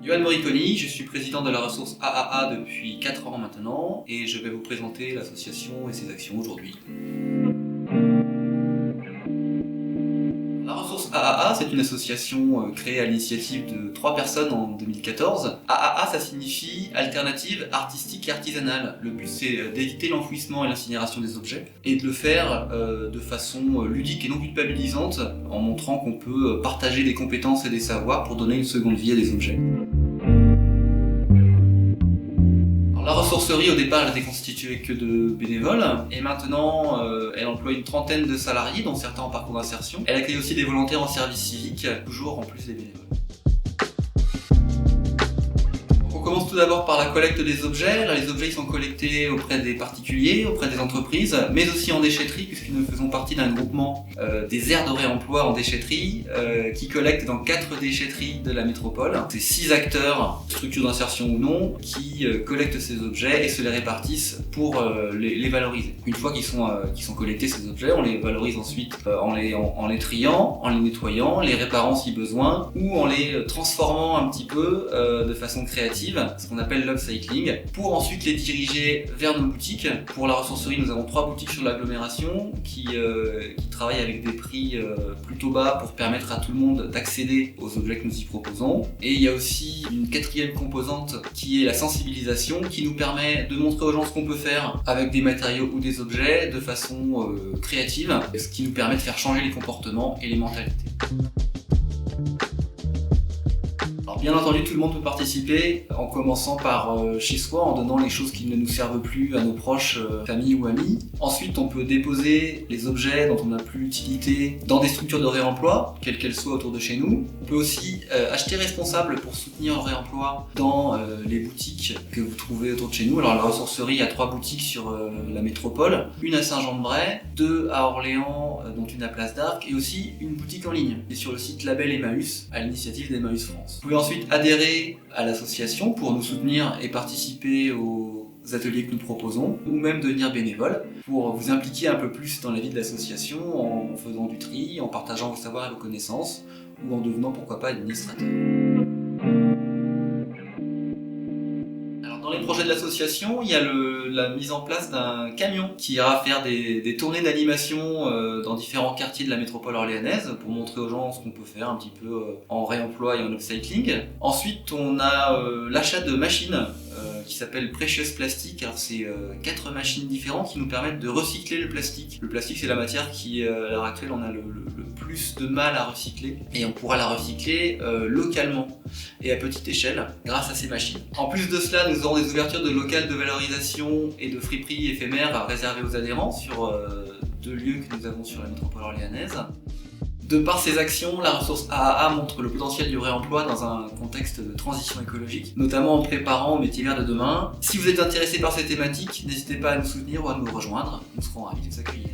Yoann Moriconi, je suis président de la ressource AAA depuis 4 ans maintenant et je vais vous présenter l'association et ses actions aujourd'hui. La ressource AAA, c'est une association créée à l'initiative de 3 personnes en 2014. AAA, ça signifie Alternative Artistique et Artisanale. Le but, c'est d'éviter l'enfouissement et l'incinération des objets et de le faire de façon ludique et non culpabilisante en montrant qu'on peut partager des compétences et des savoirs pour donner une seconde vie à des objets. La ressourcerie, au départ, elle était constituée que de bénévoles et maintenant elle emploie une trentaine de salariés, dont certains en parcours d'insertion. Elle accueille aussi des volontaires en service civique, toujours en plus des bénévoles. On commence tout d'abord par la collecte des objets. Là, les objets ils sont collectés auprès des particuliers, auprès des entreprises, mais aussi en déchetterie, puisque nous faisons partie d'un groupement des aires de réemploi en déchetterie qui collecte dans 4 déchetteries de la métropole. C'est 6 acteurs, structures d'insertion ou non, qui collectent ces objets et se les répartissent pour les valoriser. Une fois qu'ils sont collectés ces objets, on les valorise ensuite en les triant, en les nettoyant, les réparant si besoin, ou en les transformant un petit peu de façon créative, ce qu'on appelle l'upcycling, pour ensuite les diriger vers nos boutiques. Pour la ressourcerie, nous avons 3 boutiques sur l'agglomération qui travaillent avec des prix plutôt bas pour permettre à tout le monde d'accéder aux objets que nous y proposons. Et il y a aussi une 4e composante qui est la sensibilisation, qui nous permet de montrer aux gens ce qu'on peut faire avec des matériaux ou des objets de façon créative, ce qui nous permet de faire changer les comportements et les mentalités. Bien entendu, tout le monde peut participer en commençant par chez soi, en donnant les choses qui ne nous servent plus à nos proches, famille ou amis. Ensuite, on peut déposer les objets dont on n'a plus l'utilité dans des structures de réemploi, quelles qu'elles soient autour de chez nous. On peut aussi acheter responsable pour soutenir le réemploi dans les boutiques que vous trouvez autour de chez nous. Alors la ressourcerie a 3 boutiques sur la métropole, une à Saint-Jean-de-Bray, 2 à Orléans, dont une à Place d'Arc, et aussi une boutique en ligne. Et sur le site Label Emmaüs, à l'initiative d'Emmaüs France. Vous pouvez ensuite adhérer à l'association pour nous soutenir et participer aux ateliers que nous proposons, ou même devenir bénévole pour vous impliquer un peu plus dans la vie de l'association en faisant du tri, en partageant vos savoirs et vos connaissances, ou en devenant pourquoi pas administrateur. Dans les projets de l'association, il y a la mise en place d'un camion qui ira faire des tournées d'animation dans différents quartiers de la métropole orléanaise pour montrer aux gens ce qu'on peut faire un petit peu en réemploi et en upcycling. Ensuite, on a l'achat de machines qui s'appelle Precious Plastic. Alors c'est 4 machines différentes qui nous permettent de recycler le plastique. Le plastique, c'est la matière qui, à l'heure actuelle, on a le plus de mal à recycler, et on pourra la recycler localement et à petite échelle grâce à ces machines. En plus de cela, nous aurons des ouvertures de locales de valorisation et de friperies éphémères réservées aux adhérents sur 2 lieux que nous avons sur la métropole orléanaise. De par ces actions, la ressource AAA montre le potentiel du réemploi dans un contexte de transition écologique, notamment en préparant au métier vert de demain. Si vous êtes intéressé par ces thématiques, n'hésitez pas à nous soutenir ou à nous rejoindre, nous serons ravis de vous accueillir.